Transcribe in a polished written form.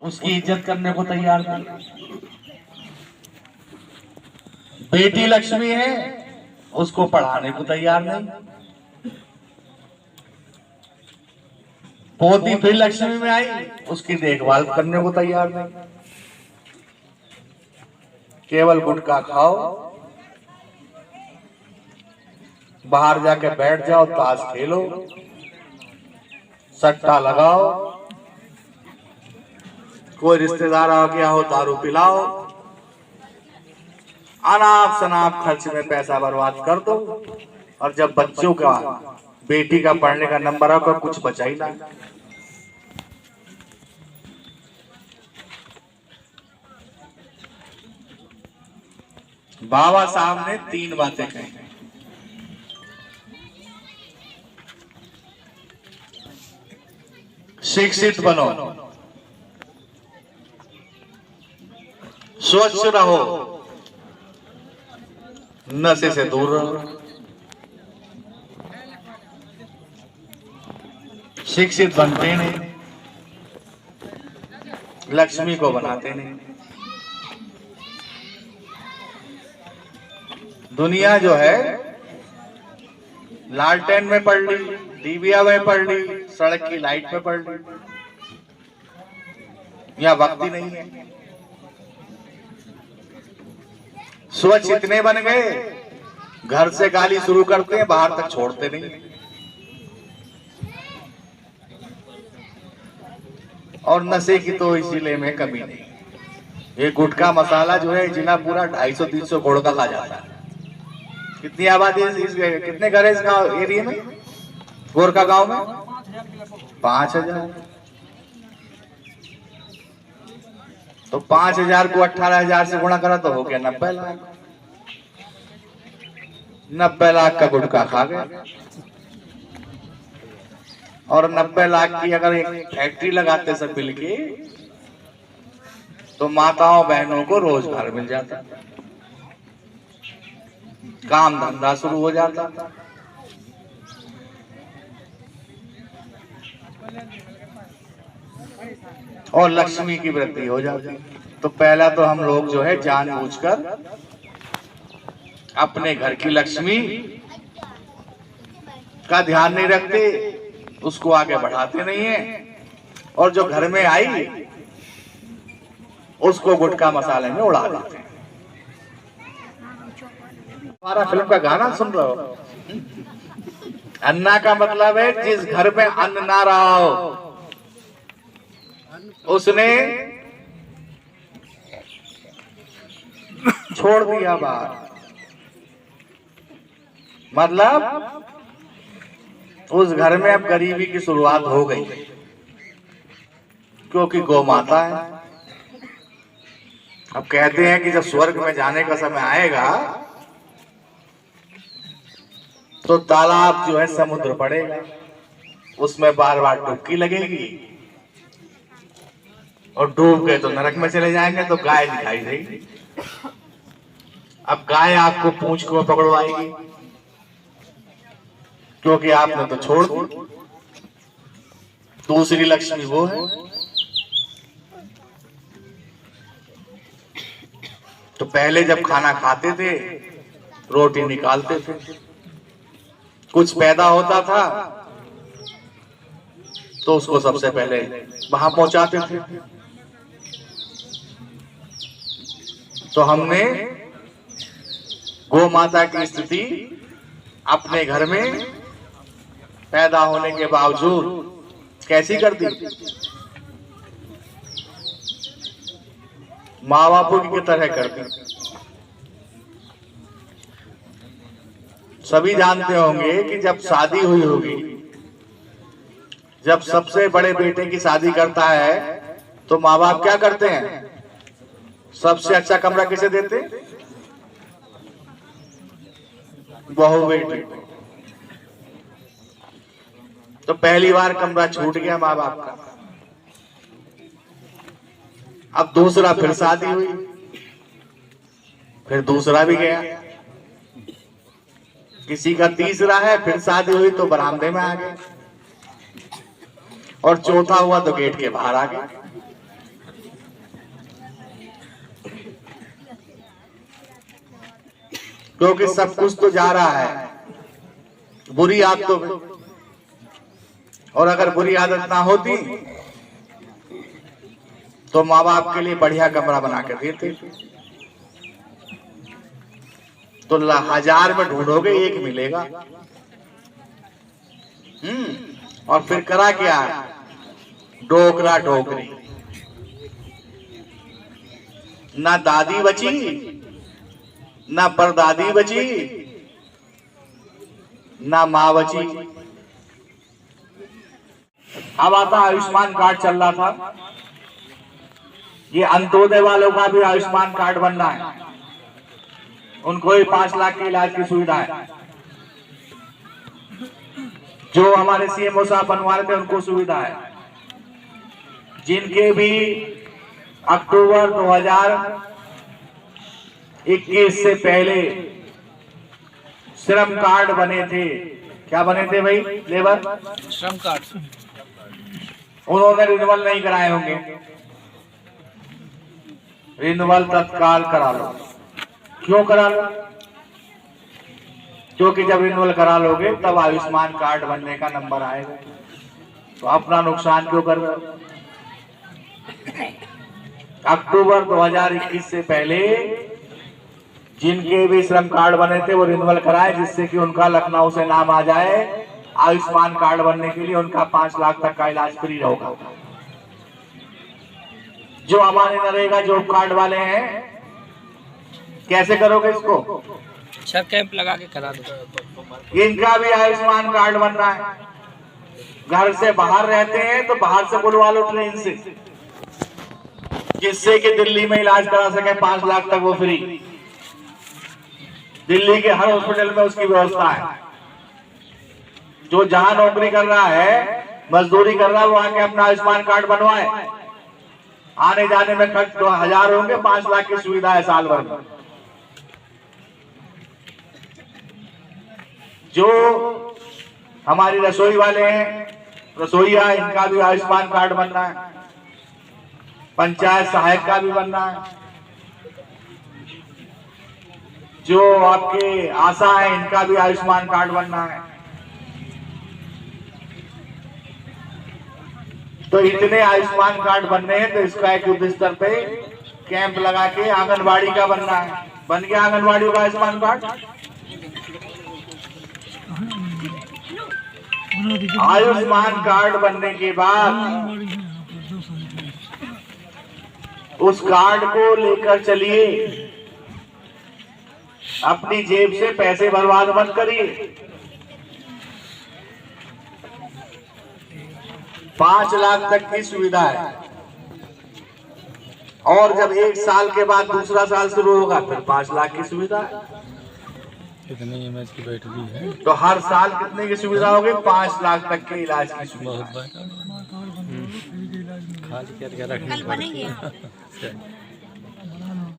उसकी इज्जत करने को तैयार नहीं। बेटी लक्ष्मी है, उसको पढ़ाने को तैयार नहीं। पोती फिर लक्ष्मी में आई, उसकी देखभाल करने को तैयार नहीं। केवल गुटखा खाओ, बाहर जाके बैठ जाओ, ताश खेलो, सट्टा लगाओ, कोई रिश्तेदार आ गया हो दारू पिलाओ, अनाप शनाप खर्च में पैसा बर्बाद कर दो। और जब बच्चों का, बेटी का पढ़ने का नंबर आकर कुछ बचा ही ना। बाबा साहब ने 3 बातें कही। शिक्षित बनो, स्वच्छ रहो, नशे से दूर रहो। शिक्षित बनते नहीं, लक्ष्मी को बनाते नहीं। दुनिया जो है लालटेन में पढ़ ली, डिबिया में पढ़ ली, सड़क की लाइट में पढ़ ली, यहाँ वक्त ही नहीं है। स्वच्छ इतने बन गए, घर से गाली शुरू करते हैं, बाहर तक छोड़ते नहीं। और नशे की तो इसीलिए में कमी नहीं। ये गुटखा मसाला जो है जिला पूरा 250-300 घोड़ का खा जाता है। कितनी आबादी है कितने घर है इस गांव एरिया में, गोरखा गांव में? 5000। तो 5000 को 18,000 से गुणा करा तो हो गया 90 लाख। 90 लाख का गुटखा खा गया। और 90 लाख की अगर एक फैक्ट्री लगाते सब मिलके तो माताओं बहनों को रोजगार मिल जाता, काम धंधा शुरू हो जाता। और लक्ष्मी की वृद्धि हो जाती। तो पहला तो हम लोग जो है जानबूझकर अपने घर की लक्ष्मी का ध्यान नहीं रखते, उसको आगे बढ़ाते नहीं है। और जो घर में आई उसको गुटखा मसाले में उड़ा देते हैं। हमारा फिल्म का गाना सुन रहे हो? अन्ना का मतलब है जिस घर में अन्न ना रहा हो उसने छोड़ दिया बाहर। मतलब उस घर में अब गरीबी की शुरुआत हो गई, क्योंकि गौ माता है। अब कहते हैं कि जब स्वर्ग में जाने का समय आएगा तो तालाब जो है समुद्र पड़ेगा, उसमें बार बार डुबकी लगेगी और डूब गए तो नरक में चले जाएंगे। तो गाय दिखाई देगी। अब गाय आपको पूंछ को पकड़वाएगी, क्योंकि आपने तो छोड़ दी। दूसरी लक्ष्मी वो है। तो पहले जब खाना खाते थे रोटी निकालते थे, कुछ पैदा होता था तो उसको सबसे पहले वहां पहुंचाते थे। तो हमने गौ माता की स्थिति अपने घर में पैदा होने के बावजूद कैसी कर दी? माँ बापों की तरह कर दी। सभी जानते होंगे कि जब शादी हुई होगी, जब सबसे बड़े बेटे की शादी करता है तो माँ बाप क्या करते हैं? सबसे अच्छा कमरा किसे देते? बहू बेटी। तो पहली बार कमरा छूट गया माँ बाप का। अब दूसरा फिर शादी हुई, फिर दूसरा भी गया, किसी का तीसरा है, फिर शादी हुई तो बरामदे में आ गए, और चौथा हुआ तो गेट के बाहर आ गए। क्योंकि सब कुछ तो जा रहा है बुरी आदतों में, और अगर बुरी आदत ना होती तो माँ बाप के लिए बढ़िया कमरा बना के देते, तो 1000 में ढूंढोगे एक मिलेगा। और फिर करा क्या, डोकरा डोकरी, ना दादी बची ना परदादी बची ना माँ बची। अब आता आयुष्मान कार्ड चल रहा था, ये अंत्योदय वालों का भी आयुष्मान कार्ड बनना है, उनको ही 5 लाख के इलाज की सुविधा है। जो हमारे सीएमओ साहब बनवा रहे थे उनको सुविधा है। जिनके भी अक्टूबर 2021 से पहले श्रम कार्ड बने थे, क्या बने थे भाई, लेबर श्रम कार्ड, उन्होंने रिन्यूअल नहीं कराए होंगे, रिन्यूअल तत्काल करा लो। क्यों करा लो, क्योंकि जब रिन्यूअल करा लोगे तब आयुष्मान कार्ड बनने का नंबर आएगा, तो अपना नुकसान क्यों कर रहे हो। अक्टूबर 2021 से पहले जिनके भी श्रम कार्ड बने थे वो रिन्यूअल कराए, जिससे कि उनका लखनऊ से नाम आ जाए आयुष्मान कार्ड बनने के लिए, उनका 5 लाख तक का इलाज फ्री होगा। जो हमारे नरेगा जॉब कार्ड वाले हैं, कैसे करोगे इसको, अच्छा कैंप लगा के करा दो। इनका भी आयुष्मान कार्ड बन रहा है। घर से बाहर रहते हैं तो बाहर से बुलवा लो ट्रेन से, जिससे कि दिल्ली में इलाज करा सके, 5 लाख तक वो फ्री। दिल्ली के हर हॉस्पिटल में उसकी व्यवस्था है। जो जहां नौकरी कर रहा है, मजदूरी कर रहा है, वो आके अपना आयुष्मान कार्ड बनवाए। आने जाने में खर्च 2000 होंगे, 5 लाख की सुविधा है साल भर में। जो हमारी रसोई वाले हैं, रसोईया, इनका भी आयुष्मान कार्ड बनना है। पंचायत सहायक का भी बनना है। जो आपके आशा है, इनका भी आयुष्मान कार्ड बनना है। तो इतने आयुष्मान कार्ड बनने हैं, तो इसका एक युद्ध स्तर पे कैंप लगा के आंगनबाड़ी का बनना है। बन गया आंगनबाड़ी का आयुष्मान कार्ड। आयुष्मान कार्ड बनने के बाद उस कार्ड को लेकर चलिए, अपनी जेब से पैसे बर्बाद मत करिए। 5 लाख तक की सुविधा है, और जब 1 साल के बाद दूसरा साल शुरू होगा फिर 5 लाख की सुविधा है। कितनी इमेज की बैटरी है, तो हर साल कितने की सुविधा होगी, 5 लाख तक के इलाज की सुविधा। खाली करके रखनी पड़ेगी।